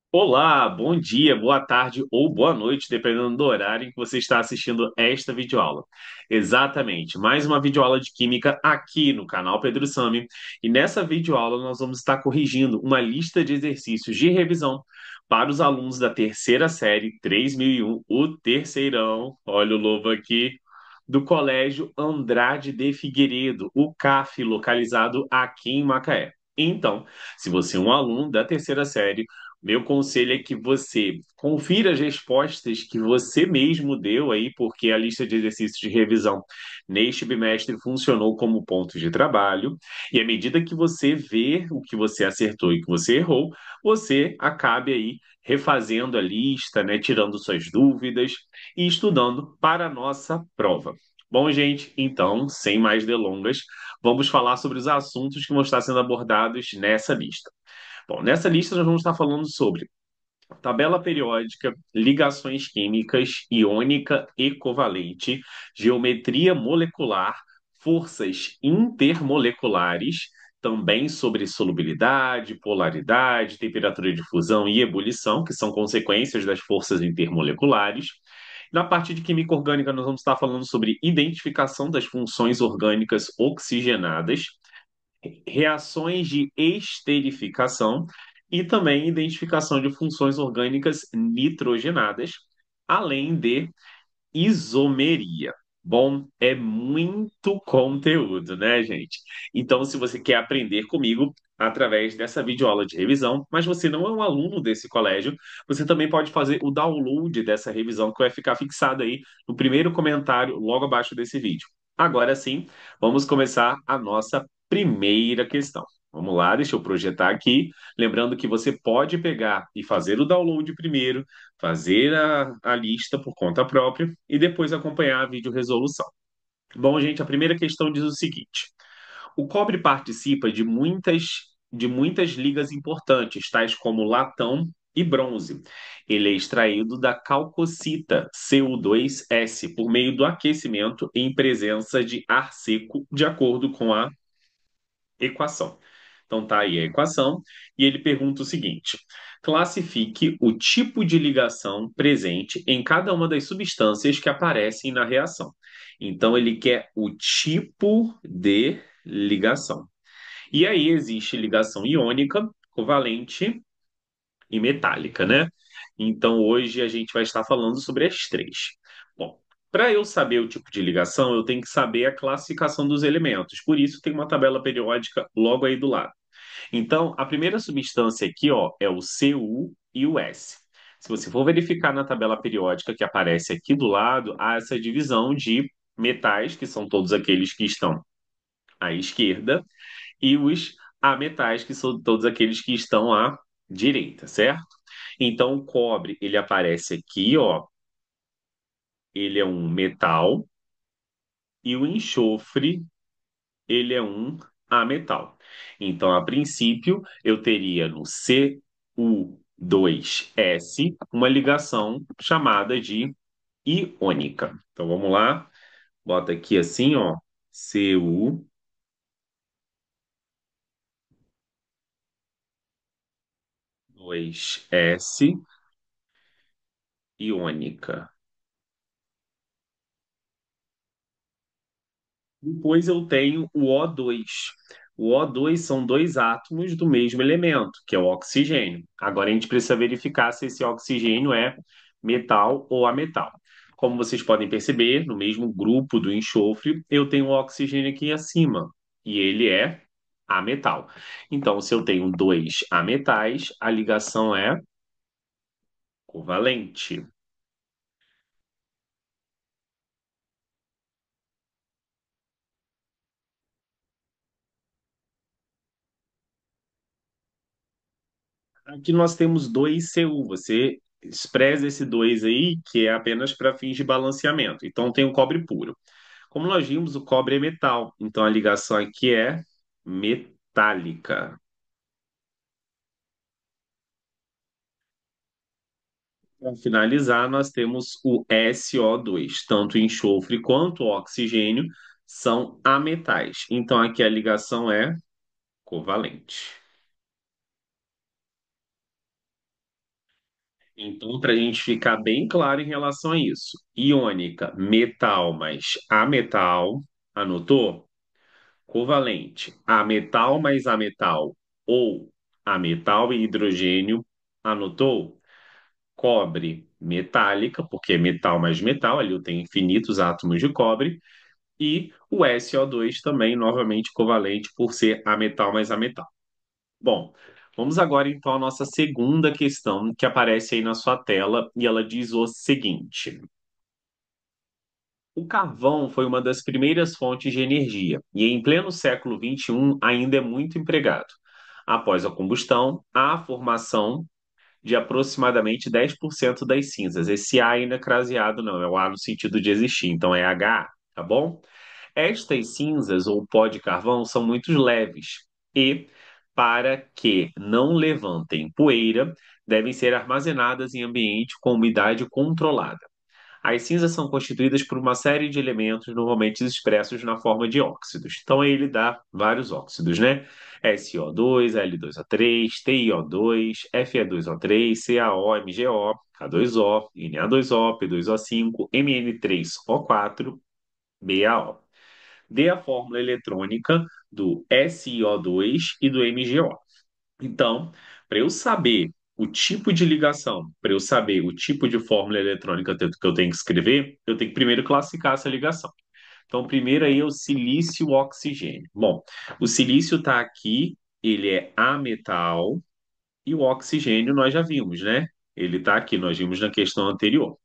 Olá, bom dia, boa tarde ou boa noite, dependendo do horário em que você está assistindo esta videoaula. Exatamente, mais uma videoaula de Química aqui no canal Pedro Sami. E nessa videoaula nós vamos estar corrigindo uma lista de exercícios de revisão para os alunos da terceira série 3001, o terceirão, olha o lobo aqui, do Colégio Andrade de Figueiredo, o CAF, localizado aqui em Macaé. Então, se você é um aluno da terceira série, meu conselho é que você confira as respostas que você mesmo deu aí, porque a lista de exercícios de revisão neste bimestre funcionou como ponto de trabalho, e à medida que você vê o que você acertou e o que você errou, você acabe aí refazendo a lista, né, tirando suas dúvidas e estudando para a nossa prova. Bom, gente, então, sem mais delongas, vamos falar sobre os assuntos que vão estar sendo abordados nessa lista. Bom, nessa lista nós vamos estar falando sobre tabela periódica, ligações químicas, iônica e covalente, geometria molecular, forças intermoleculares, também sobre solubilidade, polaridade, temperatura de fusão e ebulição, que são consequências das forças intermoleculares. Na parte de química orgânica, nós vamos estar falando sobre identificação das funções orgânicas oxigenadas, reações de esterificação e também identificação de funções orgânicas nitrogenadas, além de isomeria. Bom, é muito conteúdo, né, gente? Então, se você quer aprender comigo através dessa videoaula de revisão, mas você não é um aluno desse colégio, você também pode fazer o download dessa revisão que vai ficar fixada aí no primeiro comentário logo abaixo desse vídeo. Agora sim, vamos começar a nossa primeira questão. Vamos lá, deixa eu projetar aqui. Lembrando que você pode pegar e fazer o download primeiro, fazer a lista por conta própria e depois acompanhar a videoresolução. Bom, gente, a primeira questão diz o seguinte: o cobre participa de muitas ligas importantes, tais como latão e bronze. Ele é extraído da calcocita Cu2S por meio do aquecimento em presença de ar seco, de acordo com a equação. Então tá aí a equação, e ele pergunta o seguinte: classifique o tipo de ligação presente em cada uma das substâncias que aparecem na reação. Então ele quer o tipo de ligação. E aí existe ligação iônica, covalente e metálica, né? Então hoje a gente vai estar falando sobre as três. Bom, para eu saber o tipo de ligação, eu tenho que saber a classificação dos elementos. Por isso tem uma tabela periódica logo aí do lado. Então, a primeira substância aqui, ó, é o Cu e o S. Se você for verificar na tabela periódica que aparece aqui do lado, há essa divisão de metais, que são todos aqueles que estão à esquerda, e os ametais, que são todos aqueles que estão à direita, certo? Então, o cobre, ele aparece aqui, ó, ele é um metal, e o enxofre, ele é um ametal. Então, a princípio, eu teria no Cu2S uma ligação chamada de iônica. Então, vamos lá, bota aqui assim, ó, Cu2S iônica. Depois eu tenho o O2. O O2 são dois átomos do mesmo elemento, que é o oxigênio. Agora a gente precisa verificar se esse oxigênio é metal ou ametal. Como vocês podem perceber, no mesmo grupo do enxofre, eu tenho o oxigênio aqui acima, e ele é ametal. Então, se eu tenho dois ametais, a ligação é covalente. Aqui nós temos dois Cu. Você despreza esse 2 aí, que é apenas para fins de balanceamento. Então tem o cobre puro. Como nós vimos, o cobre é metal. Então a ligação aqui é metálica. Para finalizar, nós temos o SO2. Tanto o enxofre quanto o oxigênio são ametais. Então aqui a ligação é covalente. Então, para a gente ficar bem claro em relação a isso, iônica, metal mais ametal, anotou? Covalente, ametal mais ametal ou ametal e hidrogênio, anotou? Cobre, metálica, porque é metal mais metal, ali eu tenho infinitos átomos de cobre, e o SO2 também, novamente covalente, por ser ametal mais ametal. Bom, vamos agora então à nossa segunda questão que aparece aí na sua tela e ela diz o seguinte: o carvão foi uma das primeiras fontes de energia e em pleno século XXI ainda é muito empregado. Após a combustão, há a formação de aproximadamente 10% das cinzas. Esse A ainda é craseado não, é o A no sentido de existir, então é HA, tá bom? Estas cinzas ou pó de carvão são muito leves e, para que não levantem poeira, devem ser armazenadas em ambiente com umidade controlada. As cinzas são constituídas por uma série de elementos normalmente expressos na forma de óxidos. Então, ele dá vários óxidos, né? SO2, L2O3, TiO2, Fe2O3, CaO, MgO, K2O, Na2O, P2O5, Mn3O4, BaO. Dê a fórmula eletrônica do SiO2 e do MgO. Então, para eu saber o tipo de ligação, para eu saber o tipo de fórmula eletrônica que eu tenho que escrever, eu tenho que primeiro classificar essa ligação. Então, primeiro aí é o silício-oxigênio. Bom, o silício está aqui, ele é ametal, e o oxigênio nós já vimos, né? Ele está aqui, nós vimos na questão anterior.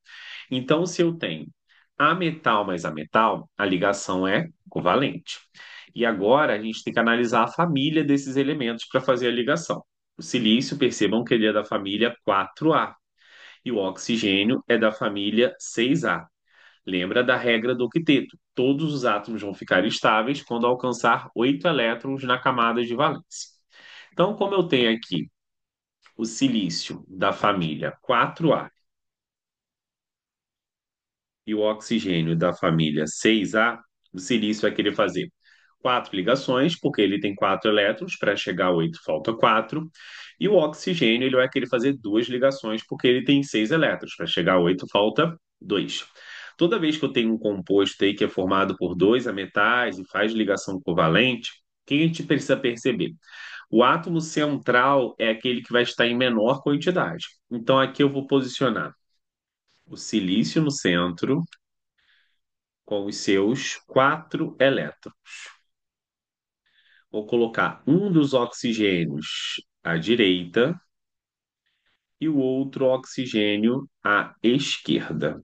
Então, se eu tenho ametal mais ametal, a ligação é covalente. E agora a gente tem que analisar a família desses elementos para fazer a ligação. O silício, percebam que ele é da família 4A e o oxigênio é da família 6A. Lembra da regra do octeto? Todos os átomos vão ficar estáveis quando alcançar 8 elétrons na camada de valência. Então, como eu tenho aqui o silício da família 4A e o oxigênio da família 6A, o silício vai querer fazer quatro ligações, porque ele tem quatro elétrons, para chegar a 8 falta quatro, e o oxigênio ele vai querer fazer duas ligações, porque ele tem seis elétrons, para chegar a 8 falta dois. Toda vez que eu tenho um composto aí que é formado por dois ametais e faz ligação covalente, o que a gente precisa perceber? O átomo central é aquele que vai estar em menor quantidade. Então aqui eu vou posicionar o silício no centro, com os seus quatro elétrons. Vou colocar um dos oxigênios à direita e o outro oxigênio à esquerda.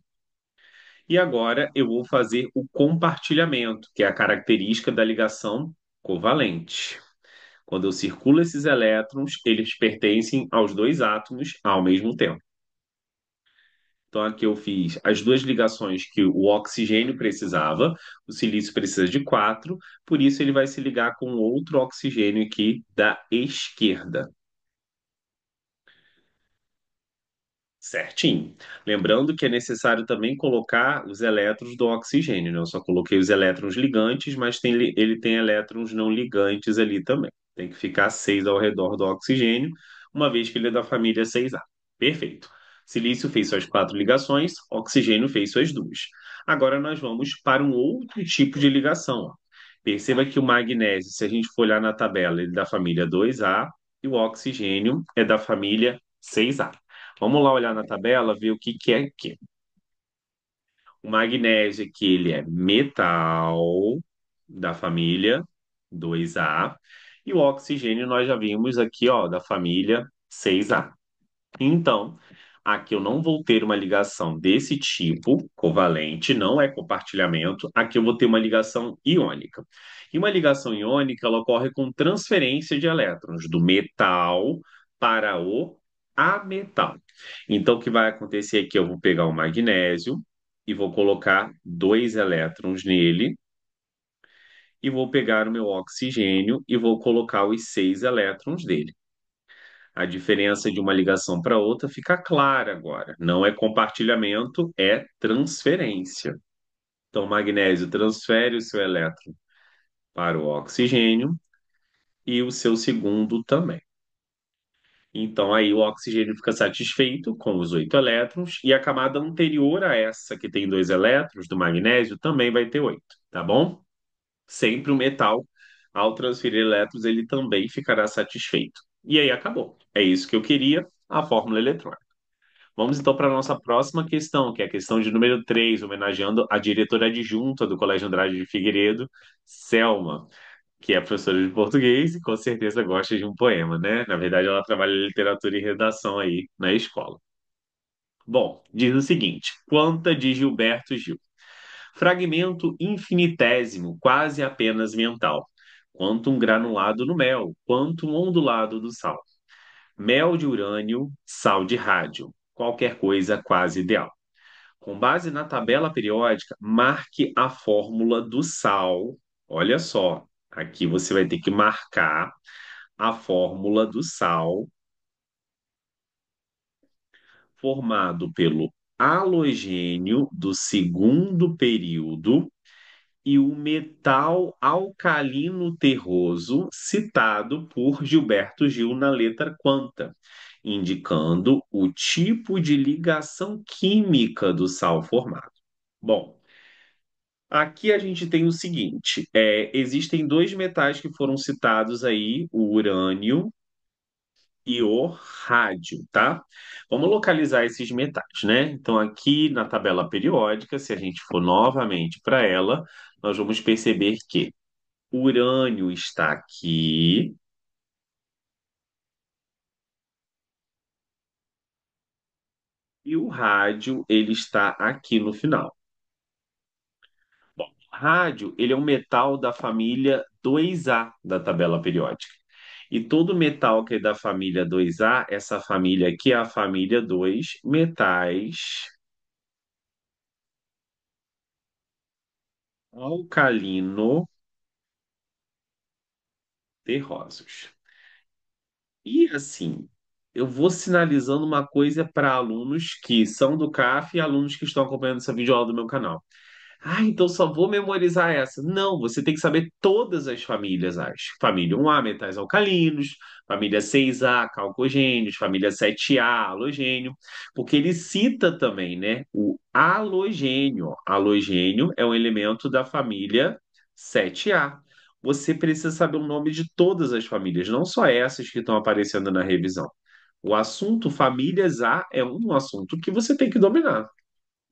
E agora eu vou fazer o compartilhamento, que é a característica da ligação covalente. Quando eu circulo esses elétrons, eles pertencem aos dois átomos ao mesmo tempo. Então, aqui eu fiz as duas ligações que o oxigênio precisava, o silício precisa de quatro, por isso ele vai se ligar com outro oxigênio aqui da esquerda. Certinho. Lembrando que é necessário também colocar os elétrons do oxigênio, né? Eu só coloquei os elétrons ligantes, mas ele tem elétrons não ligantes ali também. Tem que ficar seis ao redor do oxigênio, uma vez que ele é da família 6A. Perfeito. Silício fez suas quatro ligações, oxigênio fez suas duas. Agora nós vamos para um outro tipo de ligação, ó. Perceba que o magnésio, se a gente for olhar na tabela, ele é da família 2A e o oxigênio é da família 6A. Vamos lá olhar na tabela, ver o que que é que. O magnésio aqui, ele é metal da família 2A e o oxigênio nós já vimos aqui, ó, da família 6A. Então, aqui eu não vou ter uma ligação desse tipo, covalente, não é compartilhamento. Aqui eu vou ter uma ligação iônica. E uma ligação iônica, ela ocorre com transferência de elétrons do metal para o ametal. Então, o que vai acontecer aqui? Eu vou pegar o magnésio e vou colocar dois elétrons nele, e vou pegar o meu oxigênio e vou colocar os seis elétrons dele. A diferença de uma ligação para outra fica clara agora. Não é compartilhamento, é transferência. Então, o magnésio transfere o seu elétron para o oxigênio e o seu segundo também. Então aí o oxigênio fica satisfeito com os 8 elétrons e a camada anterior a essa, que tem 2 elétrons, do magnésio, também vai ter 8, tá bom? Sempre o metal, ao transferir elétrons, ele também ficará satisfeito. E aí acabou. É isso que eu queria, a fórmula eletrônica. Vamos então para a nossa próxima questão, que é a questão de número 3, homenageando a diretora adjunta do Colégio Andrade de Figueiredo, Selma, que é professora de português e com certeza gosta de um poema, né? Na verdade, ela trabalha em literatura e redação aí na escola. Bom, diz o seguinte: Quanta de Gilberto Gil. Fragmento infinitésimo, quase apenas mental. Quanto um granulado no mel, quanto um ondulado do sal. Mel de urânio, sal de rádio. Qualquer coisa quase ideal. Com base na tabela periódica, marque a fórmula do sal. Olha só, aqui você vai ter que marcar a fórmula do sal formado pelo halogênio do segundo período e o metal alcalino terroso citado por Gilberto Gil na letra quanta, indicando o tipo de ligação química do sal formado. Bom, aqui a gente tem o seguinte: existem dois metais que foram citados aí, o urânio e o rádio, tá? Vamos localizar esses metais, né? Então, aqui na tabela periódica, se a gente for novamente para ela, nós vamos perceber que o urânio está aqui e o rádio ele está aqui no final. Bom, o rádio ele é um metal da família 2A da tabela periódica. E todo metal que é da família 2A, essa família aqui é a família 2 metais alcalino terrosos. E assim, eu vou sinalizando uma coisa para alunos que são do CAF e alunos que estão acompanhando essa videoaula do meu canal. Ah, então só vou memorizar essa. Não, você tem que saber todas as famílias. As família 1A, metais alcalinos, família 6A, calcogênios, família 7A, halogênio, porque ele cita também, né, o halogênio. Halogênio é um elemento da família 7A. Você precisa saber o nome de todas as famílias, não só essas que estão aparecendo na revisão. O assunto famílias A é um assunto que você tem que dominar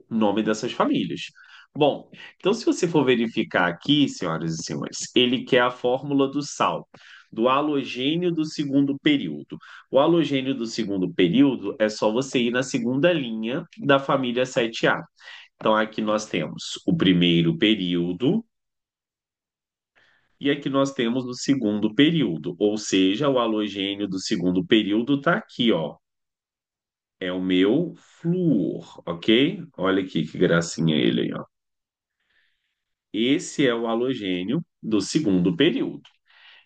nome dessas famílias. Bom, então se você for verificar aqui, senhoras e senhores, ele quer a fórmula do sal, do halogênio do segundo período. O halogênio do segundo período é só você ir na segunda linha da família 7A. Então aqui nós temos o primeiro período e aqui nós temos o segundo período, ou seja, o halogênio do segundo período está aqui, ó. É o meu flúor, ok? Olha aqui que gracinha ele aí, ó. Esse é o halogênio do segundo período.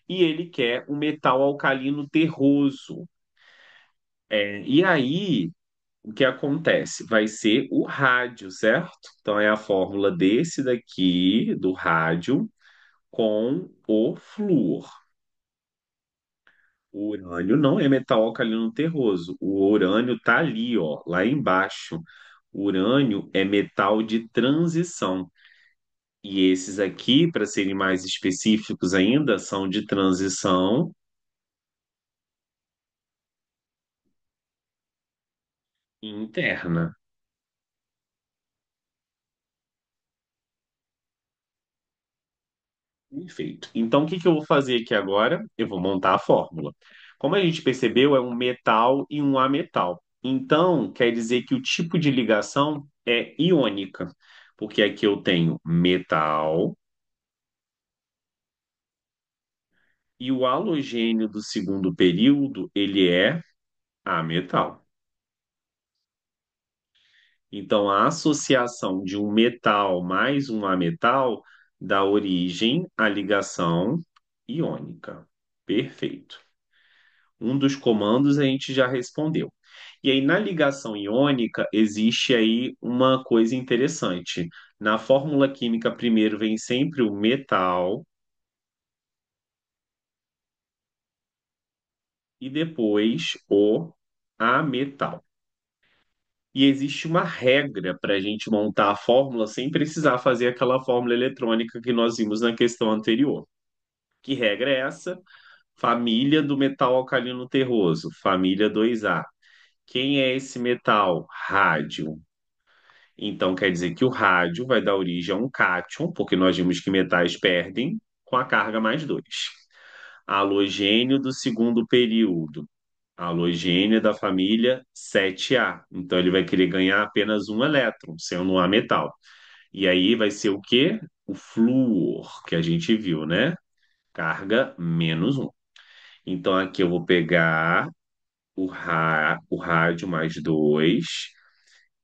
E ele quer um metal alcalino terroso. E aí, o que acontece? Vai ser o rádio, certo? Então, é a fórmula desse daqui, do rádio, com o flúor. O urânio não é metal alcalino terroso. O urânio tá ali, ó, lá embaixo. O urânio é metal de transição. E esses aqui, para serem mais específicos ainda, são de transição interna. Perfeito. Então, o que que eu vou fazer aqui agora? Eu vou montar a fórmula. Como a gente percebeu, é um metal e um ametal. Então, quer dizer que o tipo de ligação é iônica, porque aqui eu tenho metal e o halogênio do segundo período, ele é ametal. Então, a associação de um metal mais um ametal dá origem à ligação iônica. Perfeito. Um dos comandos a gente já respondeu. E aí, na ligação iônica, existe aí uma coisa interessante. Na fórmula química, primeiro vem sempre o metal, e depois o ametal. E existe uma regra para a gente montar a fórmula sem precisar fazer aquela fórmula eletrônica que nós vimos na questão anterior. Que regra é essa? Família do metal alcalino terroso, família 2A. Quem é esse metal? Rádio. Então quer dizer que o rádio vai dar origem a um cátion, porque nós vimos que metais perdem com a carga mais 2. Halogênio do segundo período. Halogênio da família 7A. Então ele vai querer ganhar apenas um elétron, sendo um A metal. E aí vai ser o quê? O flúor, que a gente viu, né? Carga menos um. Então aqui eu vou pegar o rádio mais 2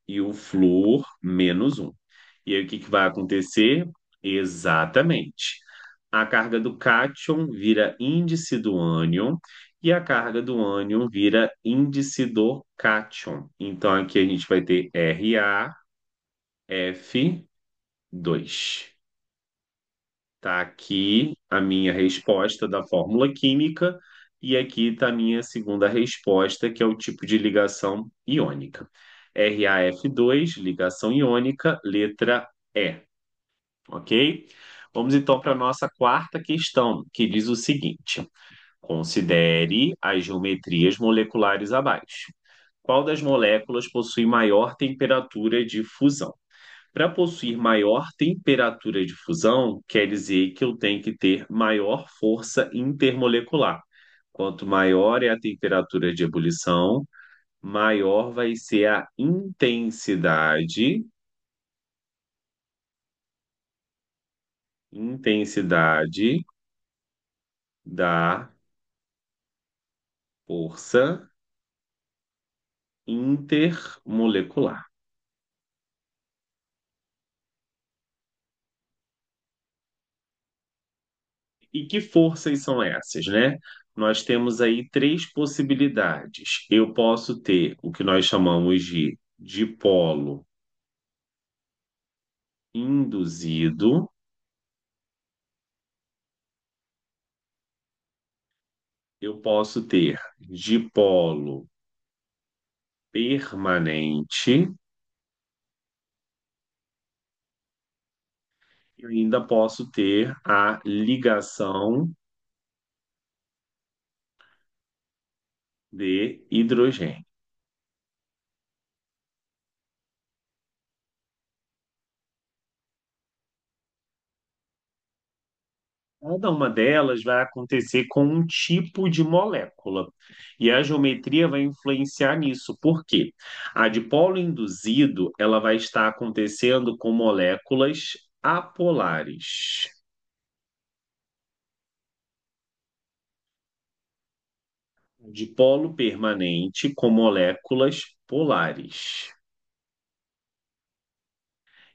e o flúor menos um. E aí o que que vai acontecer? Exatamente. A carga do cátion vira índice do ânion e a carga do ânion vira índice do cátion. Então aqui a gente vai ter RaF2. Tá aqui a minha resposta da fórmula química e aqui está a minha segunda resposta, que é o tipo de ligação iônica. RaF2, ligação iônica, letra E, ok? Vamos então para a nossa quarta questão, que diz o seguinte: considere as geometrias moleculares abaixo. Qual das moléculas possui maior temperatura de fusão? Para possuir maior temperatura de fusão, quer dizer que eu tenho que ter maior força intermolecular. Quanto maior é a temperatura de ebulição, maior vai ser a intensidade da força intermolecular. E que forças são essas, né? Nós temos aí três possibilidades. Eu posso ter o que nós chamamos de dipolo induzido, eu posso ter dipolo permanente, eu ainda posso ter a ligação de hidrogênio. Cada uma delas vai acontecer com um tipo de molécula. E a geometria vai influenciar nisso. Por quê? A dipolo induzido, ela vai estar acontecendo com moléculas apolares. Dipolo permanente com moléculas polares.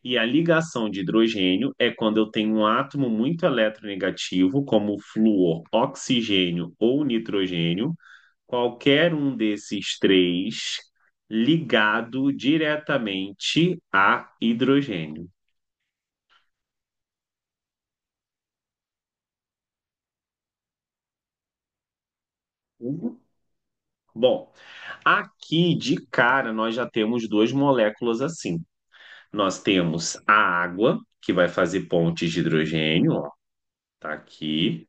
E a ligação de hidrogênio é quando eu tenho um átomo muito eletronegativo, como flúor, oxigênio ou nitrogênio, qualquer um desses três ligado diretamente a hidrogênio. Bom, aqui de cara nós já temos duas moléculas assim. Nós temos a água, que vai fazer pontes de hidrogênio, ó, tá aqui.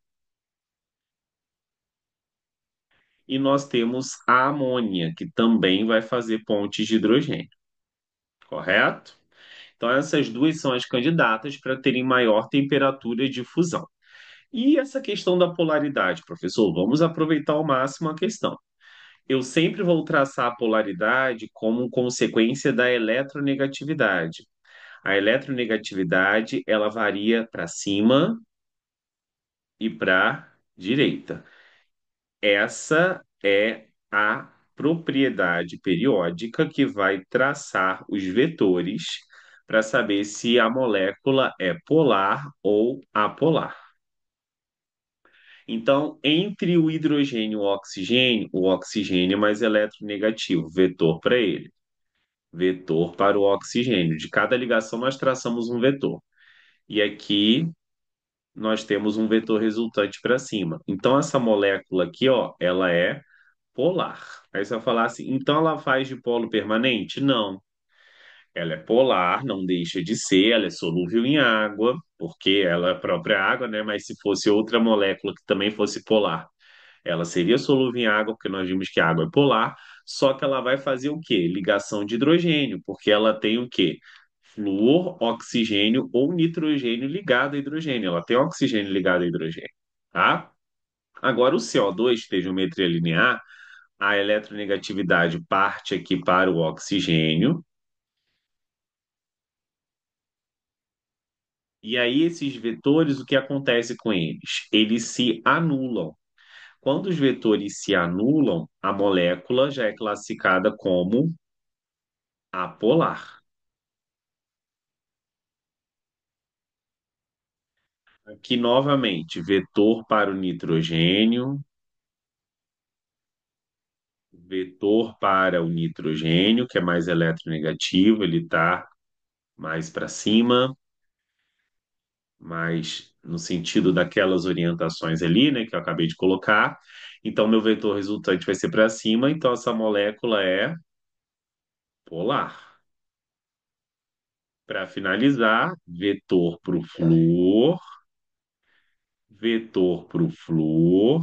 E nós temos a amônia, que também vai fazer pontes de hidrogênio, correto? Então, essas duas são as candidatas para terem maior temperatura de fusão. E essa questão da polaridade, professor, vamos aproveitar ao máximo a questão. Eu sempre vou traçar a polaridade como consequência da eletronegatividade. A eletronegatividade, ela varia para cima e para direita. Essa é a propriedade periódica que vai traçar os vetores para saber se a molécula é polar ou apolar. Então, entre o hidrogênio e o oxigênio é mais eletronegativo, vetor para ele, vetor para o oxigênio. De cada ligação, nós traçamos um vetor. E aqui nós temos um vetor resultante para cima. Então, essa molécula aqui, ó, ela é polar. Aí você vai falar assim, então ela faz de polo permanente? Não. Ela é polar, não deixa de ser, ela é solúvel em água, porque ela é a própria água, né? Mas se fosse outra molécula que também fosse polar, ela seria solúvel em água, porque nós vimos que a água é polar, só que ela vai fazer o quê? Ligação de hidrogênio, porque ela tem o quê? Flúor, oxigênio ou nitrogênio ligado a hidrogênio. Ela tem oxigênio ligado a hidrogênio, tá? Agora, o CO2, tem geometria linear, a eletronegatividade parte aqui para o oxigênio, e aí esses vetores, o que acontece com eles? Eles se anulam. Quando os vetores se anulam, a molécula já é classificada como apolar. Aqui novamente, vetor para o nitrogênio, vetor para o nitrogênio, que é mais eletronegativo, ele está mais para cima, mais no sentido daquelas orientações ali, né, que eu acabei de colocar. Então, meu vetor resultante vai ser para cima, então essa molécula é polar. Para finalizar, vetor para o flúor, vetor para o flúor,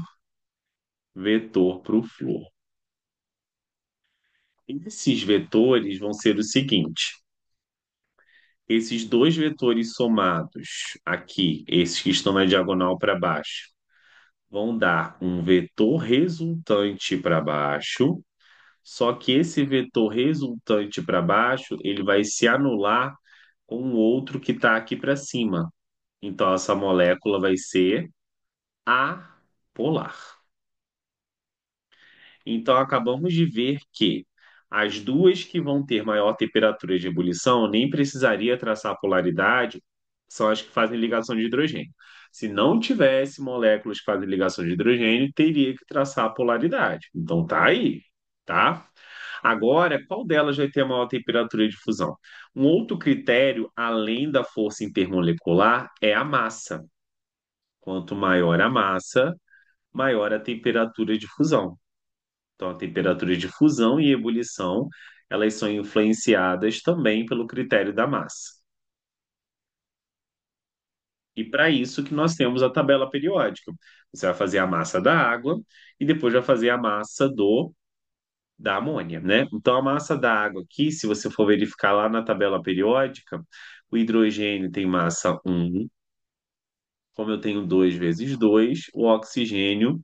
vetor para o flúor. Esses vetores vão ser o seguinte: esses dois vetores somados aqui, esses que estão na diagonal para baixo, vão dar um vetor resultante para baixo, só que esse vetor resultante para baixo, ele vai se anular com o outro que está aqui para cima. Então, essa molécula vai ser apolar. Então, acabamos de ver que as duas que vão ter maior temperatura de ebulição, nem precisaria traçar a polaridade, são as que fazem ligação de hidrogênio. Se não tivesse moléculas que fazem ligação de hidrogênio, teria que traçar a polaridade. Então, tá aí, tá? Agora, qual delas vai ter a maior temperatura de fusão? Um outro critério, além da força intermolecular, é a massa. Quanto maior a massa, maior a temperatura de fusão. Então, a temperatura de fusão e ebulição, elas são influenciadas também pelo critério da massa. E para isso que nós temos a tabela periódica. Você vai fazer a massa da água e depois vai fazer a massa da amônia, né? Então, a massa da água aqui, se você for verificar lá na tabela periódica, o hidrogênio tem massa 1, como eu tenho 2 vezes 2, o oxigênio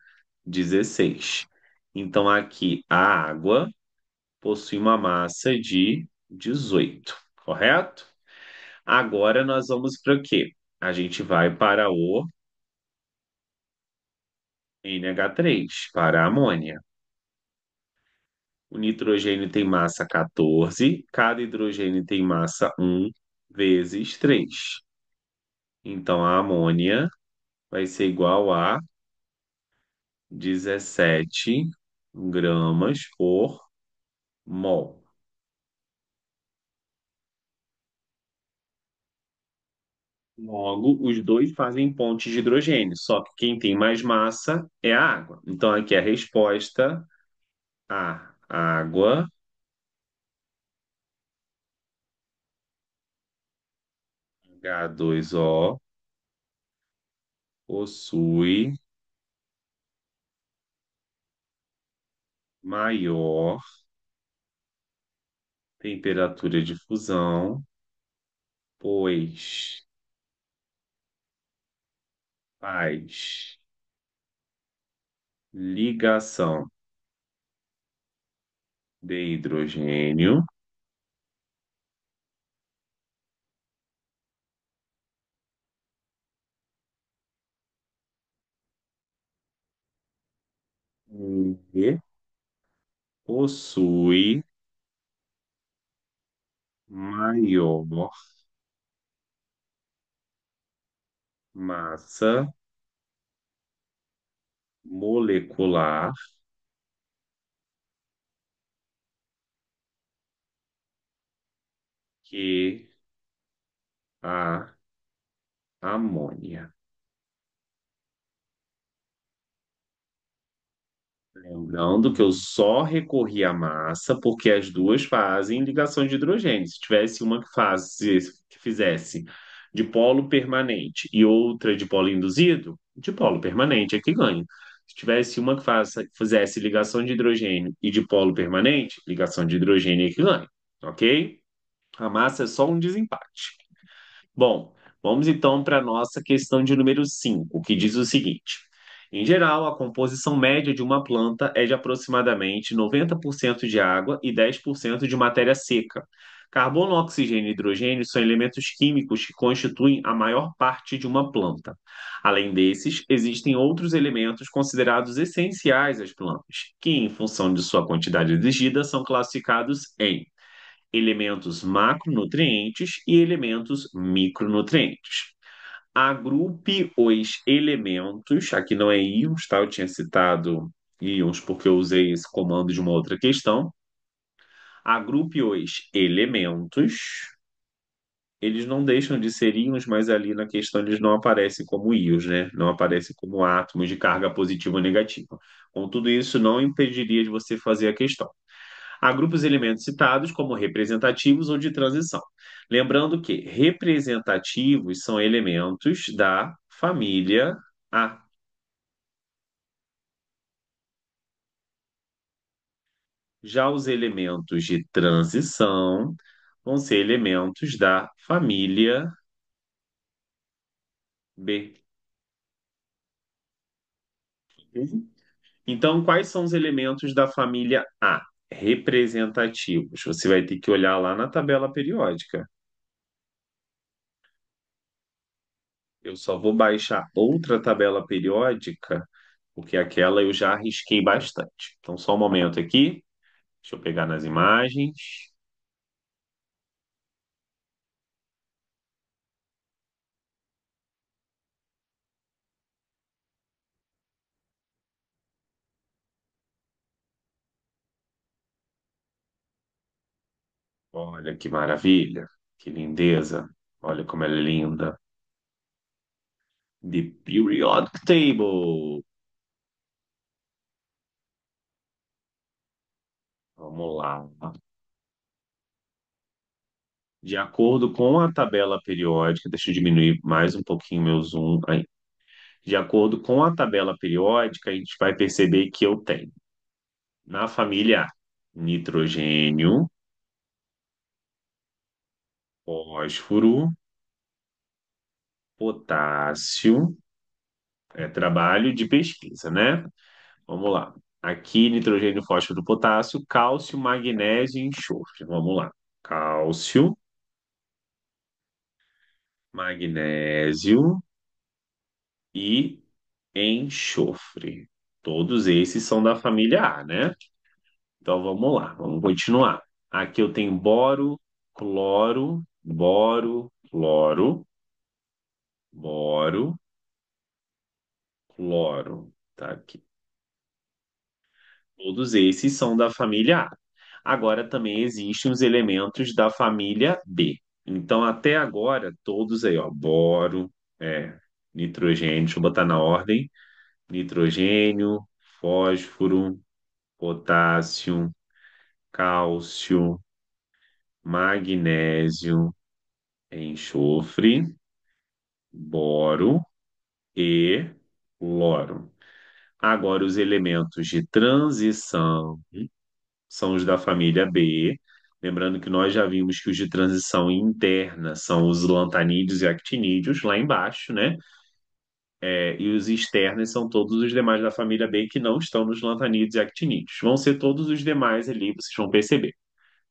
16. Então, aqui a água possui uma massa de 18, correto? Agora nós vamos para o quê? A gente vai para o NH3, para a amônia. O nitrogênio tem massa 14, cada hidrogênio tem massa 1 vezes 3. Então a amônia vai ser igual a 17 gramas por mol. Logo, os dois fazem pontes de hidrogênio, só que quem tem mais massa é a água. Então, aqui é a resposta: a água H2O possui maior temperatura de fusão, pois faz ligação de hidrogênio e possui maior massa molecular que a amônia. Lembrando que eu só recorri à massa porque as duas fazem ligação de hidrogênio. Se tivesse uma que fizesse dipolo permanente e outra dipolo induzido, dipolo permanente é que ganha. Se tivesse uma fizesse ligação de hidrogênio e dipolo permanente, ligação de hidrogênio é que ganha, ok? A massa é só um desempate. Bom, vamos então para a nossa questão de número 5, que diz o seguinte: em geral, a composição média de uma planta é de aproximadamente 90% de água e 10% de matéria seca. Carbono, oxigênio e hidrogênio são elementos químicos que constituem a maior parte de uma planta. Além desses, existem outros elementos considerados essenciais às plantas, que, em função de sua quantidade exigida, são classificados em elementos macronutrientes e elementos micronutrientes. Agrupe os elementos, aqui não é íons, tá? Eu tinha citado íons porque eu usei esse comando de uma outra questão. Agrupe os elementos, eles não deixam de ser íons, mas ali na questão eles não aparecem como íons, né? Não aparecem como átomos de carga positiva ou negativa. Contudo, isso não impediria de você fazer a questão. Agrupe os elementos citados como representativos ou de transição. Lembrando que representativos são elementos da família A. Já os elementos de transição vão ser elementos da família B. Então, quais são os elementos da família A? Representativos. Você vai ter que olhar lá na tabela periódica. Eu só vou baixar outra tabela periódica, porque aquela eu já arrisquei bastante. Então, só um momento aqui. Deixa eu pegar nas imagens. Olha que maravilha, que lindeza. Olha como ela é linda. The Periodic Table. Vamos lá. De acordo com a tabela periódica, deixa eu diminuir mais um pouquinho meu zoom aí. De acordo com a tabela periódica, a gente vai perceber que eu tenho na família A, nitrogênio, fósforo, potássio, é trabalho de pesquisa, né? Vamos lá. Aqui, nitrogênio, fósforo, potássio, cálcio, magnésio e enxofre. Vamos lá. Cálcio, magnésio e enxofre. Todos esses são da família A, né? Então vamos lá, vamos continuar. Aqui eu tenho boro, cloro, boro, cloro, boro, cloro. Tá aqui. Todos esses são da família A. Agora também existem os elementos da família B. Então, até agora, todos aí, ó, boro, nitrogênio, deixa eu botar na ordem, nitrogênio, fósforo, potássio, cálcio, magnésio, enxofre, boro e cloro. Agora, os elementos de transição são os da família B. Lembrando que nós já vimos que os de transição interna são os lantanídeos e actinídeos, lá embaixo, né? E os externos são todos os demais da família B que não estão nos lantanídeos e actinídeos. Vão ser todos os demais ali, vocês vão perceber.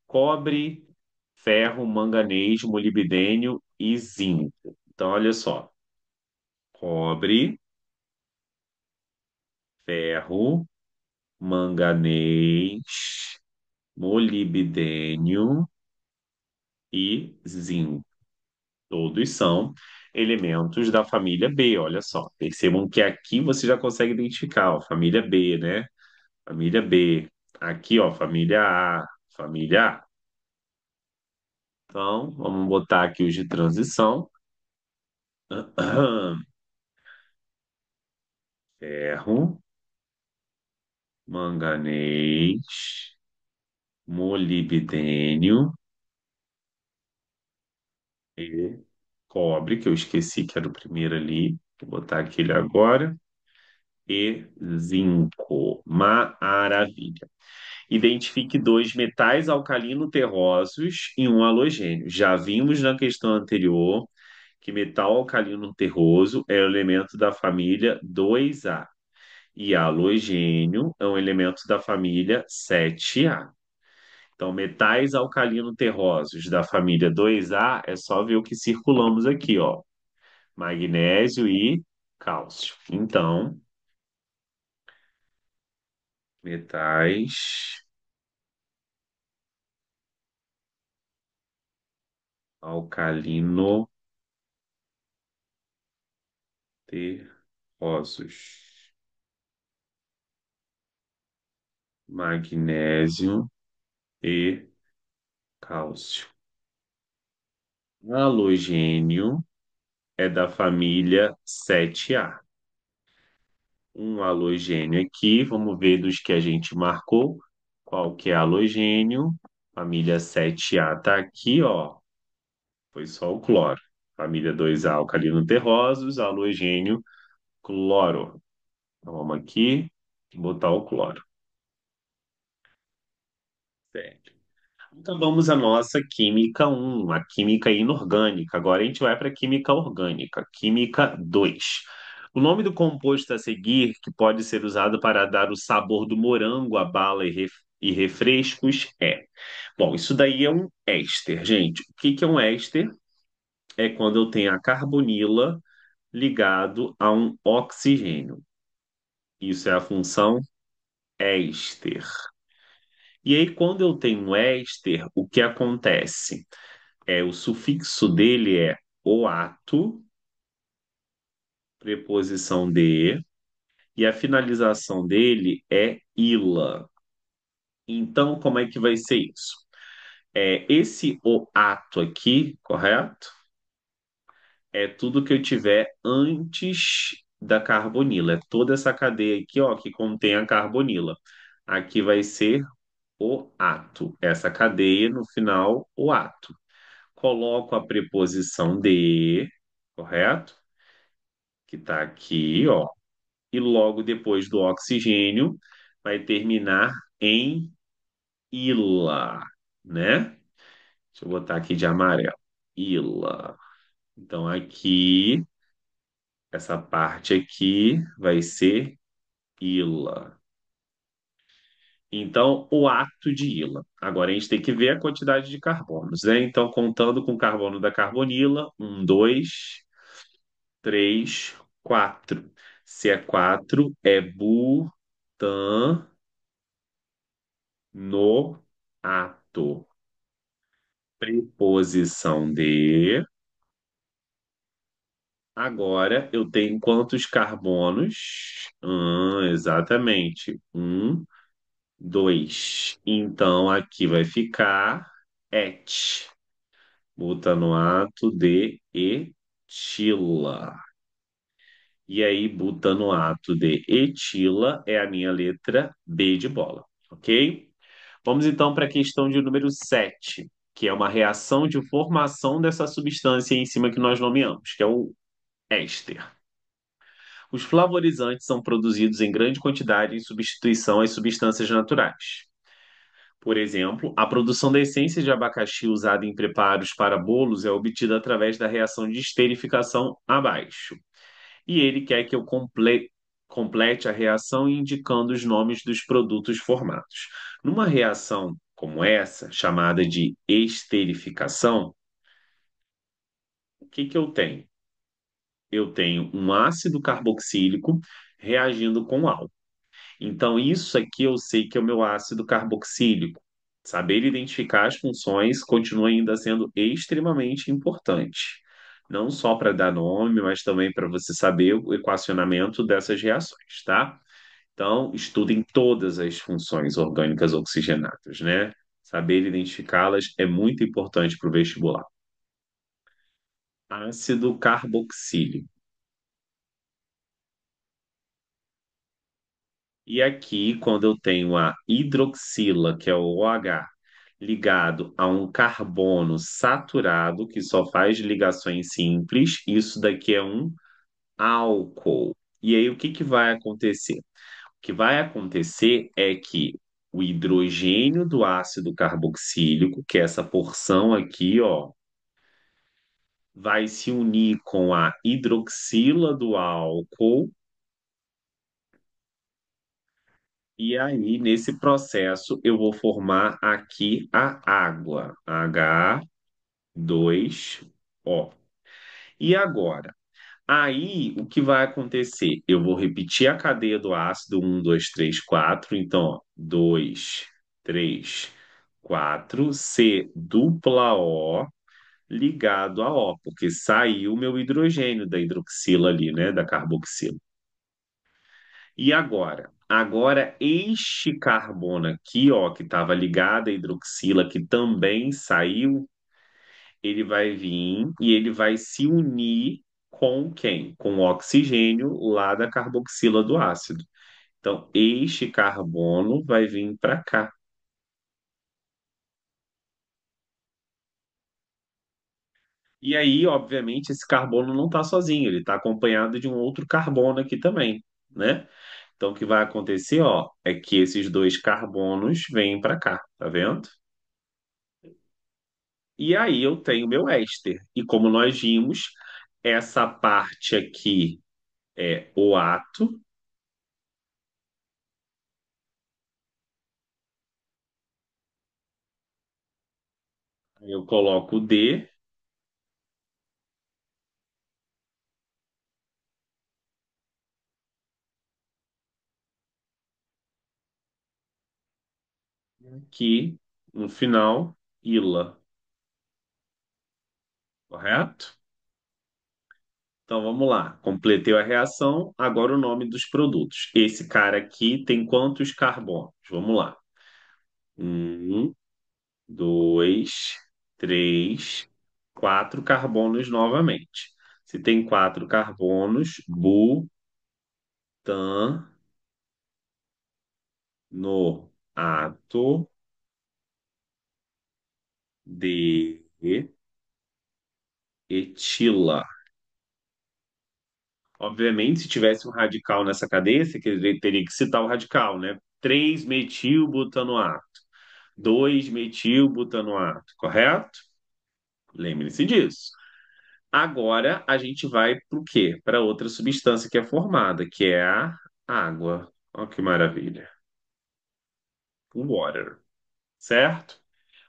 Cobre, ferro, manganês, molibdênio e zinco. Então, olha só. Cobre, ferro, manganês, molibdênio e zinco. Todos são elementos da família B, olha só. Percebam que aqui você já consegue identificar, ó, família B, né? Família B. Aqui, ó, família A, família A. Então, vamos botar aqui os de transição. Ferro, manganês, molibdênio e cobre, que eu esqueci que era o primeiro ali. Vou botar aquele agora. E zinco. Maravilha. Identifique dois metais alcalino terrosos e um halogênio. Já vimos na questão anterior que metal alcalino terroso é o elemento da família 2A e halogênio é um elemento da família 7A. Então, metais alcalino terrosos da família 2A é só ver o que circulamos aqui, ó. Magnésio e cálcio. Então, metais alcalino terrosos. Magnésio e cálcio. Halogênio é da família 7A. Um halogênio aqui, vamos ver dos que a gente marcou. Qual que é halogênio? Família 7A tá aqui, ó. Foi só o cloro. Família 2A, alcalino terrosos, halogênio, cloro. Então vamos aqui botar o cloro. Certo. Então vamos à nossa química um, a química inorgânica. Agora a gente vai para a química orgânica, química 2. O nome do composto a seguir, que pode ser usado para dar o sabor do morango à bala e refrescos, é. Bom, isso daí é um éster, gente. O que que é um éster? É quando eu tenho a carbonila ligado a um oxigênio. Isso é a função éster. E aí, quando eu tenho um éster, o que acontece? O sufixo dele é oato, preposição de, e a finalização dele é ila. Então, como é que vai ser isso? Esse oato aqui, correto? É tudo que eu tiver antes da carbonila. É toda essa cadeia aqui, ó, que contém a carbonila. Aqui vai ser o ato. Essa cadeia, no final, o ato. Coloco a preposição de, correto? Que está aqui, ó. E logo depois do oxigênio, vai terminar em ila, né? Deixa eu botar aqui de amarelo. Ila. Então, aqui, essa parte aqui vai ser ila. Então, o ato de ila. Agora a gente tem que ver a quantidade de carbonos, né? Então, contando com o carbono da carbonila, um, dois, três, quatro. Se é quatro, é butano ato. Preposição de. Agora eu tenho quantos carbonos? Exatamente. Um, dois. Então aqui vai ficar et. Butanoato de etila. E aí, butanoato de etila é a minha letra B de bola, ok? Vamos então para a questão de número 7, que é uma reação de formação dessa substância em cima que nós nomeamos, que é o éster. Os flavorizantes são produzidos em grande quantidade em substituição às substâncias naturais. Por exemplo, a produção da essência de abacaxi usada em preparos para bolos é obtida através da reação de esterificação abaixo. E ele quer que eu complete a reação indicando os nomes dos produtos formados. Numa reação como essa, chamada de esterificação, o que que eu tenho? Eu tenho um ácido carboxílico reagindo com álcool. Então, isso aqui eu sei que é o meu ácido carboxílico. Saber identificar as funções continua ainda sendo extremamente importante. Não só para dar nome, mas também para você saber o equacionamento dessas reações, tá? Então, estudem todas as funções orgânicas oxigenadas, né? Saber identificá-las é muito importante para o vestibular. Ácido carboxílico. E aqui, quando eu tenho a hidroxila, que é o OH, ligado a um carbono saturado, que só faz ligações simples, isso daqui é um álcool. E aí, o que que vai acontecer? O que vai acontecer é que o hidrogênio do ácido carboxílico, que é essa porção aqui, ó, vai se unir com a hidroxila do álcool, e aí, nesse processo, eu vou formar aqui a água, H2O. E agora? Aí, o que vai acontecer? Eu vou repetir a cadeia do ácido, 1, 2, 3, 4. Então, ó, 2, 3, 4, C dupla O ligado a O, porque saiu o meu hidrogênio da hidroxila ali, né, da carboxila. E agora? Agora, este carbono aqui, ó, que estava ligado à hidroxila, que também saiu, ele vai vir e ele vai se unir com quem? Com o oxigênio lá da carboxila do ácido. Então, este carbono vai vir para cá. E aí, obviamente, esse carbono não está sozinho, ele está acompanhado de um outro carbono aqui também, né? Então, o que vai acontecer, ó, é que esses dois carbonos vêm para cá, tá vendo? E aí eu tenho meu éster. E como nós vimos, essa parte aqui é o ato, eu coloco o D, aqui no final, ila, correto? Então vamos lá, completei a reação, agora o nome dos produtos. Esse cara aqui tem quantos carbonos? Vamos lá. 1, 2, 3, 4 carbonos novamente. Se tem 4 carbonos, butano, ato de etila. Obviamente, se tivesse um radical nessa cadeia, você teria que citar o radical, né? 3-metilbutanoato, 2-metilbutanoato, correto? Lembre-se disso. Agora a gente vai para o quê? Para outra substância que é formada, que é a água. Olha que maravilha. O water, certo?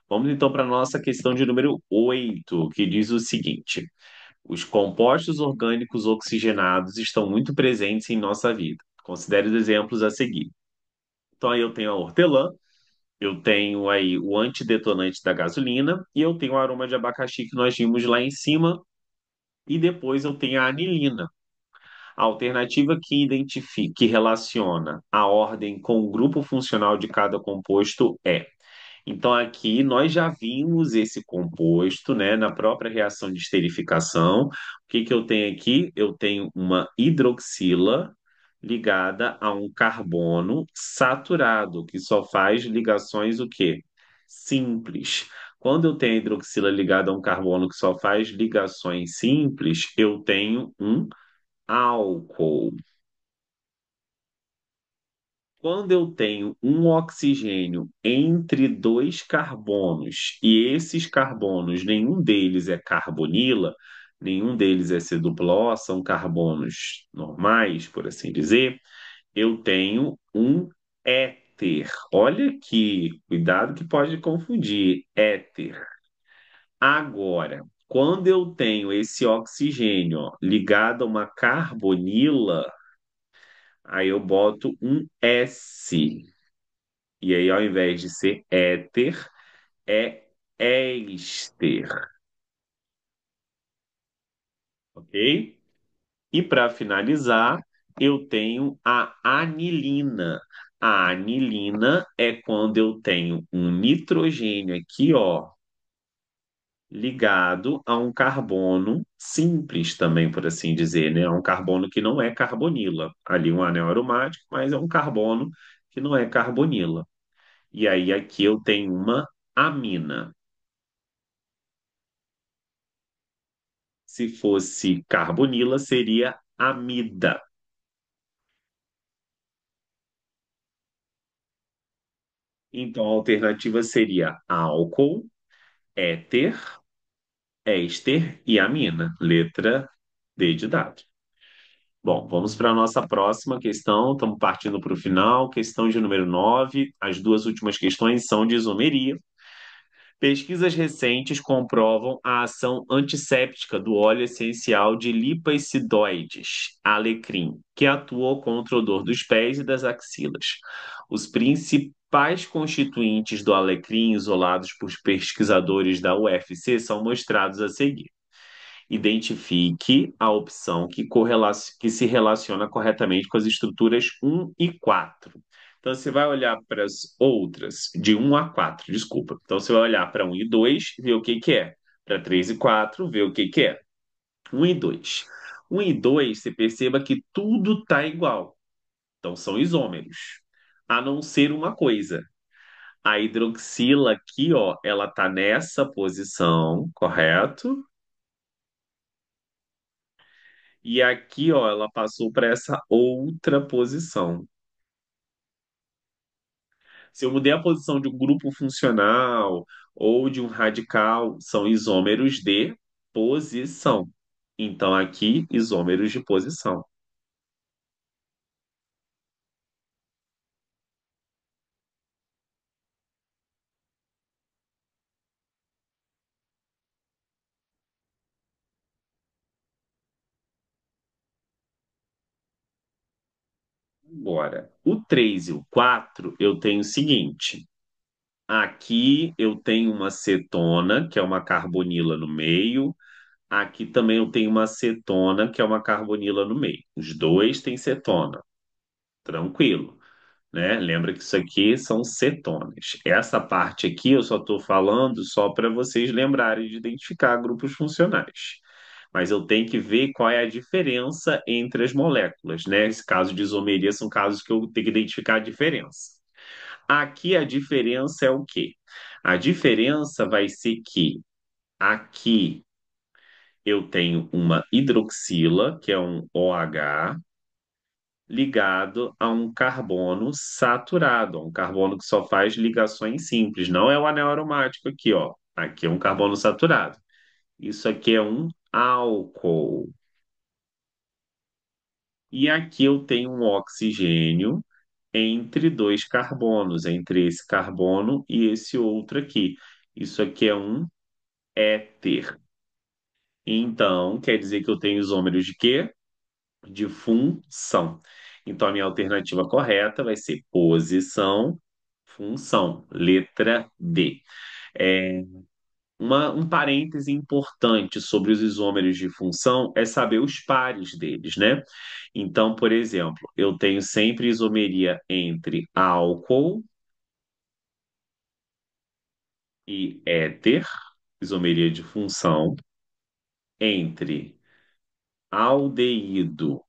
Vamos então para a nossa questão de número 8, que diz o seguinte: os compostos orgânicos oxigenados estão muito presentes em nossa vida. Considere os exemplos a seguir. Então, aí eu tenho a hortelã, eu tenho aí o antidetonante da gasolina e eu tenho o aroma de abacaxi que nós vimos lá em cima, e depois eu tenho a anilina. A alternativa que identifica, que relaciona a ordem com o grupo funcional de cada composto é. Então, aqui nós já vimos esse composto, né, na própria reação de esterificação. O que que eu tenho aqui? Eu tenho uma hidroxila ligada a um carbono saturado, que só faz ligações o quê? Simples. Quando eu tenho a hidroxila ligada a um carbono que só faz ligações simples, eu tenho um álcool. Quando eu tenho um oxigênio entre dois carbonos e esses carbonos, nenhum deles é carbonila, nenhum deles é C-O, são carbonos normais, por assim dizer, eu tenho um éter. Olha aqui, cuidado que pode confundir, éter. Agora, quando eu tenho esse oxigênio, ó, ligado a uma carbonila, aí eu boto um S. E aí, ao invés de ser éter, é éster, ok? E para finalizar, eu tenho a anilina. A anilina é quando eu tenho um nitrogênio aqui, ó, ligado a um carbono simples também, por assim dizer, né? É um carbono que não é carbonila. Ali um anel aromático, mas é um carbono que não é carbonila. E aí aqui eu tenho uma amina. Se fosse carbonila, seria amida. Então a alternativa seria álcool, éter, éster e amina. Letra D de dado. Bom, vamos para a nossa próxima questão. Estamos partindo para o final. Questão de número 9. As duas últimas questões são de isomeria. Pesquisas recentes comprovam a ação antisséptica do óleo essencial de lipacidoides, alecrim, que atuou contra o dor dos pés e das axilas. Os principais constituintes do alecrim, isolados por pesquisadores da UFC, são mostrados a seguir. Identifique a opção que se relaciona corretamente com as estruturas um e 4. Então, você vai olhar para as outras, de um a 4, desculpa. Então, você vai olhar para um e 2, ver o que que é. Para 3 e 4, ver o que que é. Um e 2. Um e 2, você perceba que tudo está igual. Então, são isômeros. A não ser uma coisa. A hidroxila aqui, ó, ela está nessa posição, correto? E aqui, ó, ela passou para essa outra posição. Se eu mudei a posição de um grupo funcional ou de um radical, são isômeros de posição. Então, aqui, isômeros de posição. Agora, o 3 e o 4, eu tenho o seguinte. Aqui eu tenho uma cetona, que é uma carbonila no meio. Aqui também eu tenho uma cetona, que é uma carbonila no meio. Os dois têm cetona. Tranquilo, né? Lembra que isso aqui são cetonas. Essa parte aqui eu só estou falando só para vocês lembrarem de identificar grupos funcionais. Mas eu tenho que ver qual é a diferença entre as moléculas, né? Esse caso de isomeria são casos que eu tenho que identificar a diferença. Aqui a diferença é o quê? A diferença vai ser que aqui eu tenho uma hidroxila, que é um OH, ligado a um carbono saturado, um carbono que só faz ligações simples. Não é o anel aromático aqui, ó. Aqui é um carbono saturado. Isso aqui é um álcool. E aqui eu tenho um oxigênio entre dois carbonos, entre esse carbono e esse outro aqui. Isso aqui é um éter. Então, quer dizer que eu tenho isômeros de quê? De função. Então, a minha alternativa correta vai ser posição, função, letra D. É, um parêntese importante sobre os isômeros de função é saber os pares deles, né? Então, por exemplo, eu tenho sempre isomeria entre álcool e éter, isomeria de função, entre aldeído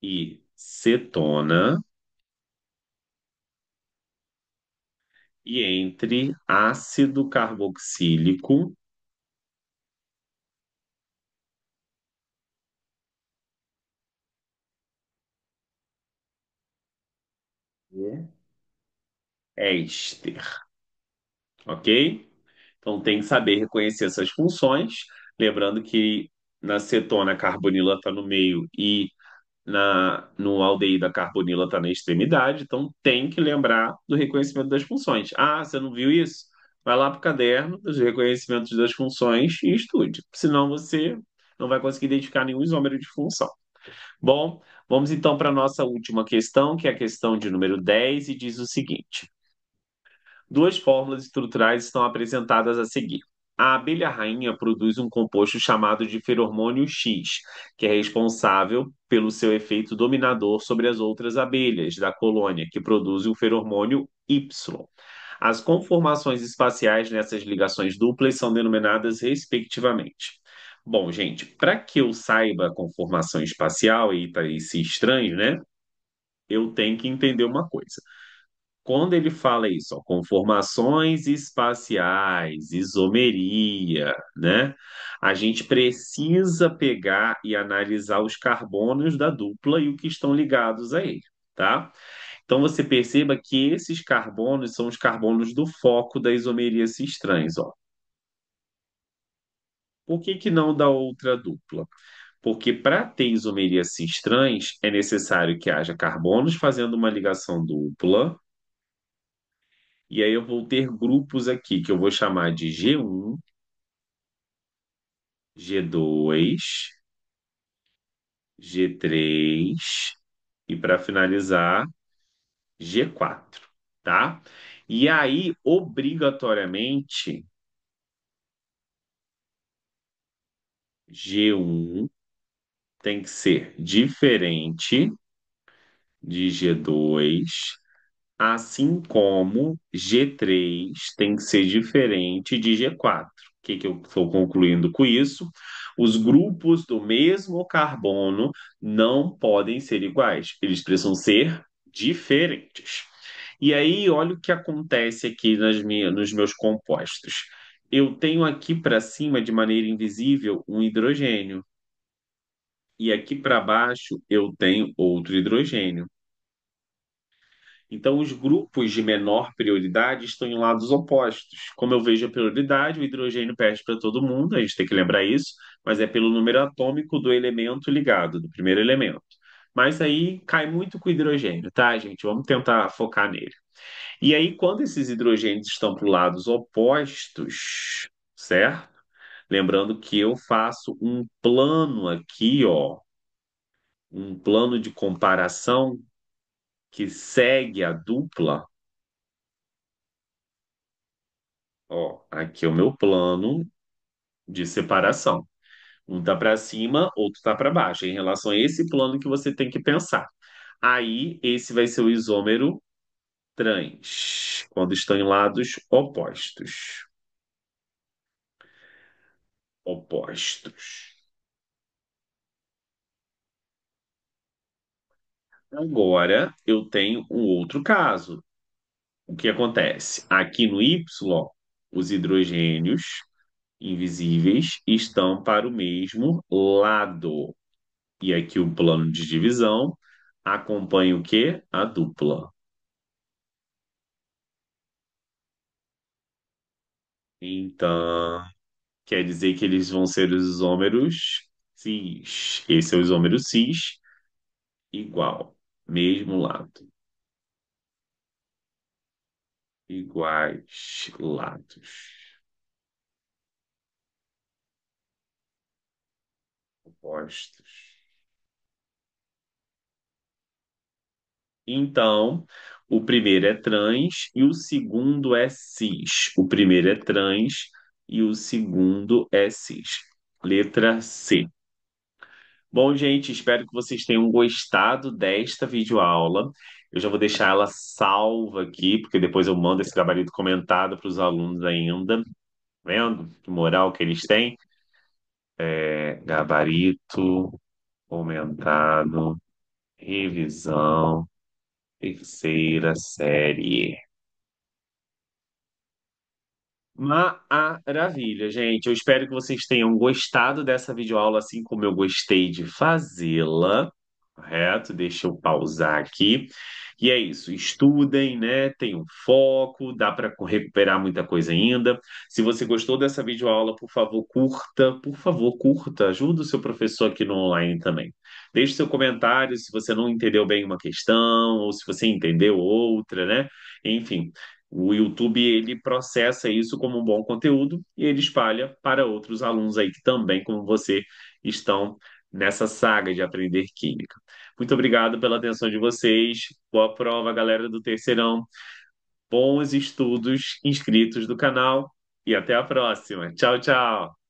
e cetona, e entre ácido carboxílico e éster, ok? Então tem que saber reconhecer essas funções, lembrando que na cetona a carbonila está no meio e no aldeído a carbonila está na extremidade, então tem que lembrar do reconhecimento das funções. Ah, você não viu isso? Vai lá para o caderno dos reconhecimentos das funções e estude, senão você não vai conseguir identificar nenhum isômero de função. Bom, vamos então para a nossa última questão, que é a questão de número 10 e diz o seguinte: duas fórmulas estruturais estão apresentadas a seguir. A abelha rainha produz um composto chamado de feromônio X, que é responsável pelo seu efeito dominador sobre as outras abelhas da colônia, que produzem o feromônio Y. As conformações espaciais nessas ligações duplas são denominadas respectivamente. Bom, gente, para que eu saiba a conformação espacial e esse estranho, né? Eu tenho que entender uma coisa. Quando ele fala isso, ó, conformações espaciais, isomeria, né? A gente precisa pegar e analisar os carbonos da dupla e o que estão ligados a ele, tá? Então você perceba que esses carbonos são os carbonos do foco da isomeria cis-trans, ó. Por que que não da outra dupla? Porque para ter isomeria cis-trans é necessário que haja carbonos fazendo uma ligação dupla. E aí eu vou ter grupos aqui que eu vou chamar de G1, G2, G3 e para finalizar, G4, tá? E aí, obrigatoriamente, G1 tem que ser diferente de G2, assim como G3 tem que ser diferente de G4. O que que eu estou concluindo com isso? Os grupos do mesmo carbono não podem ser iguais, eles precisam ser diferentes. E aí, olha o que acontece aqui nos meus compostos. Eu tenho aqui para cima, de maneira invisível, um hidrogênio, e aqui para baixo eu tenho outro hidrogênio. Então, os grupos de menor prioridade estão em lados opostos. Como eu vejo a prioridade, o hidrogênio perde para todo mundo, a gente tem que lembrar isso, mas é pelo número atômico do elemento ligado, do primeiro elemento. Mas aí cai muito com o hidrogênio, tá, gente? Vamos tentar focar nele. E aí, quando esses hidrogênios estão para lados opostos, certo? Lembrando que eu faço um plano aqui, ó, um plano de comparação que segue a dupla. Ó, aqui é o meu plano de separação. Um tá para cima, outro tá para baixo. É em relação a esse plano que você tem que pensar. Aí, esse vai ser o isômero trans, quando estão em lados opostos. Opostos. Agora, eu tenho um outro caso. O que acontece? Aqui no Y, os hidrogênios invisíveis estão para o mesmo lado. E aqui o plano de divisão acompanha o quê? A dupla. Então, quer dizer que eles vão ser os isômeros cis. Esse é o isômero cis, igual, mesmo lado, iguais lados, opostos. Então, o primeiro é trans e o segundo é cis. O primeiro é trans e o segundo é cis. Letra C. Bom, gente, espero que vocês tenham gostado desta videoaula. Eu já vou deixar ela salva aqui, porque depois eu mando esse gabarito comentado para os alunos ainda. Vendo que moral que eles têm? É, gabarito comentado, revisão, terceira série. Maravilha, gente. Eu espero que vocês tenham gostado dessa videoaula, assim como eu gostei de fazê-la. Correto? Deixa eu pausar aqui. E é isso. Estudem, né? Tenham foco, dá para recuperar muita coisa ainda. Se você gostou dessa videoaula, por favor, curta. Por favor, curta. Ajuda o seu professor aqui no online também. Deixe seu comentário se você não entendeu bem uma questão ou se você entendeu outra, né? Enfim. O YouTube ele processa isso como um bom conteúdo e ele espalha para outros alunos aí que também, como você, estão nessa saga de aprender química. Muito obrigado pela atenção de vocês. Boa prova, galera do terceirão. Bons estudos inscritos do canal e até a próxima. Tchau, tchau.